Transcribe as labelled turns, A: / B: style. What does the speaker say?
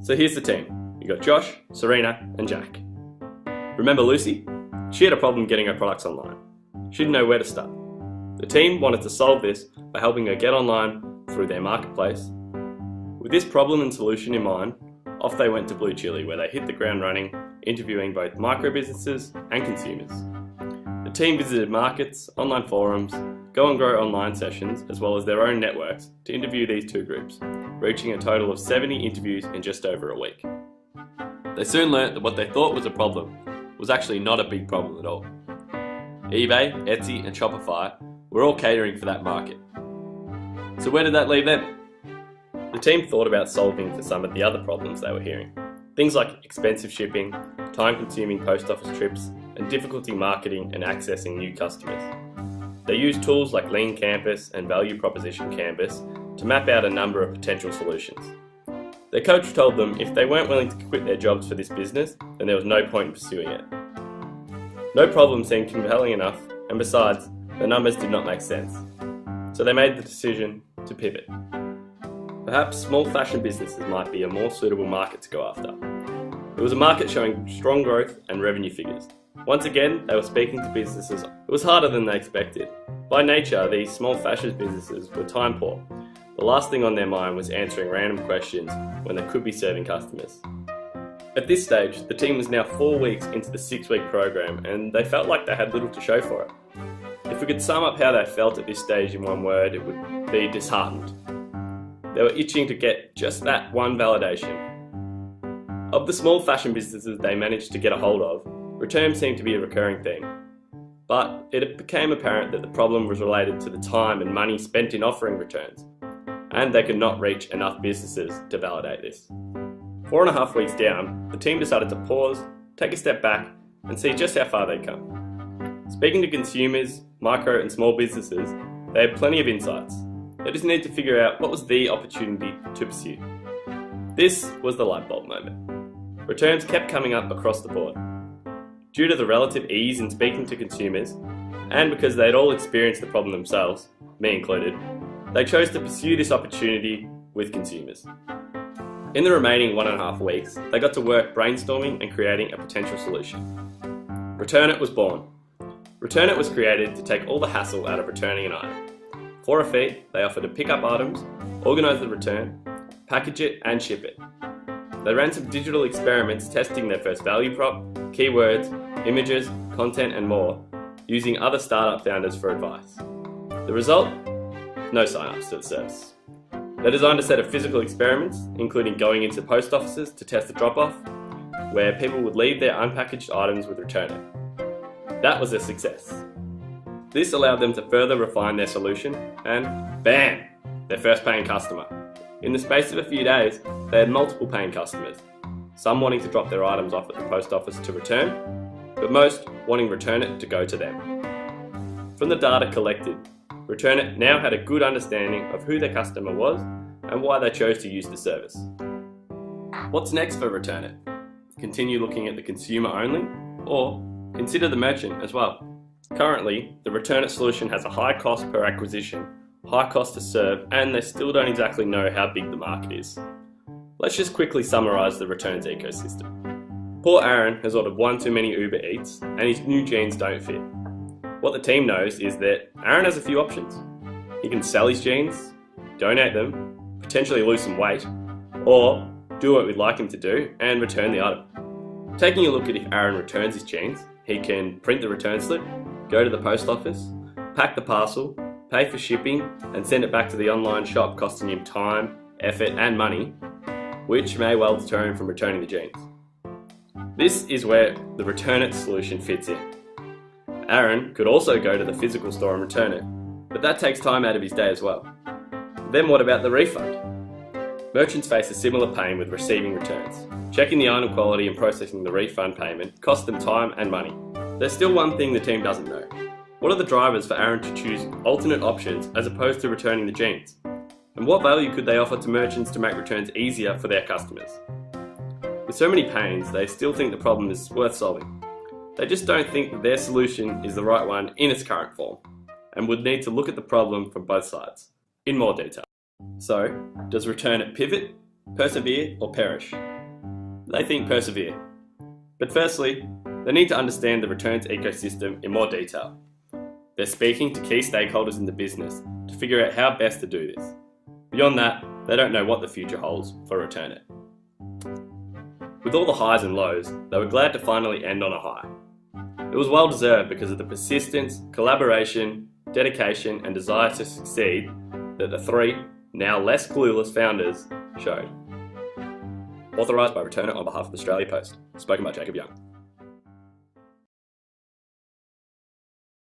A: So here's the team. You got Josh, Serena and Jack. Remember Lucy? She had a problem getting her products online. She didn't know where to start. The team wanted to solve this by helping her get online through their marketplace. With this problem and solution in mind, off they went to BlueChilli, where they hit the ground running, interviewing both micro businesses and consumers. The team visited markets, online forums, Go and Grow online sessions, as well as their own networks to interview these two groups, reaching a total of 70 interviews in just over a week. They soon learnt that what they thought was a problem was actually not a big problem at all. eBay, Etsy and Shopify were all catering for that market. So where did that leave them? The team thought about solving for some of the other problems they were hearing. Things like expensive shipping, time-consuming post office trips, and difficulty marketing and accessing new customers. They used tools like Lean Campus and Value Proposition Canvas to map out a number of potential solutions. Their coach told them if they weren't willing to quit their jobs for this business, then there was no point in pursuing it. No problem seemed compelling enough, and besides, the numbers did not make sense. So they made the decision to pivot. Perhaps small fashion businesses might be a more suitable market to go after. It was a market showing strong growth and revenue figures. Once again, they were speaking to businesses. It was harder than they expected. By nature, these small fashion businesses were time poor. The last thing on their mind was answering random questions when they could be serving customers. At this stage, the team was now 4 weeks into the 6-week program and they felt like they had little to show for it. If we could sum up how they felt at this stage in one word, it would be disheartened. They were itching to get just that one validation. Of the small fashion businesses they managed to get a hold of, returns seemed to be a recurring theme. But it became apparent that the problem was related to the time and money spent in offering returns, and they could not reach enough businesses to validate this. 4.5 weeks down, the team decided to pause, take a step back, and see just how far they'd come. Speaking to consumers, micro and small businesses, they had plenty of insights. They just needed to figure out what was the opportunity to pursue. This was the light bulb moment. Returns kept coming up across the board. Due to the relative ease in speaking to consumers, and because they had all experienced the problem themselves, me included, they chose to pursue this opportunity with consumers. In the remaining 1.5 weeks, they got to work brainstorming and creating a potential solution. ReturnIt was born. ReturnIt was created to take all the hassle out of returning an item. For a fee, they offered to pick up items, organise the return, package it and ship it. They ran some digital experiments testing their first value prop, keywords, images, content and more, using other startup founders for advice. The result? No sign-ups to the service. They designed a set of physical experiments, including going into post offices to test the drop-off, where people would leave their unpackaged items with ReturnIt. That was a success. This allowed them to further refine their solution, and BAM! Their first paying customer. In the space of a few days, they had multiple paying customers, some wanting to drop their items off at the post office to return, but most wanting ReturnIt to go to them. From the data collected, ReturnIt now had a good understanding of who their customer was and why they chose to use the service. What's next for ReturnIt? Continue looking at the consumer only, or consider the merchant as well? Currently, the ReturnIt solution has a high cost per acquisition, high cost to serve, and they still don't exactly know how big the market is. Let's just quickly summarise the returns ecosystem. Poor Aaron has ordered one too many Uber Eats and his new jeans don't fit. What the team knows is that Aaron has a few options. He can sell his jeans, donate them, potentially lose some weight, or do what we'd like him to do and return the item. Taking a look at if Aaron returns his jeans, he can print the return slip, go to the post office, pack the parcel, pay for shipping and send it back to the online shop, costing him time, effort and money, which may well deter him from returning the jeans. This is where the ReturnIt solution fits in. Aaron could also go to the physical store and return it, but that takes time out of his day as well. Then what about the refund? Merchants face a similar pain with receiving returns. Checking the item quality and processing the refund payment costs them time and money. There's still one thing the team doesn't know. What are the drivers for Aaron to choose alternate options as opposed to returning the jeans? And what value could they offer to merchants to make returns easier for their customers? With so many pains, they still think the problem is worth solving. They just don't think that their solution is the right one in its current form, and would need to look at the problem from both sides, in more detail. So, does ReturnIt pivot, persevere or perish? They think persevere. But firstly, they need to understand the returns ecosystem in more detail. They're speaking to key stakeholders in the business to figure out how best to do this. Beyond that, they don't know what the future holds for ReturnIt. With all the highs and lows, they were glad to finally end on a high. It was well deserved because of the persistence, collaboration, dedication and desire to succeed that the three, now less clueless founders showed. Authorised by ReturnIt on behalf of the Australia Post. Spoken by Jacob Young.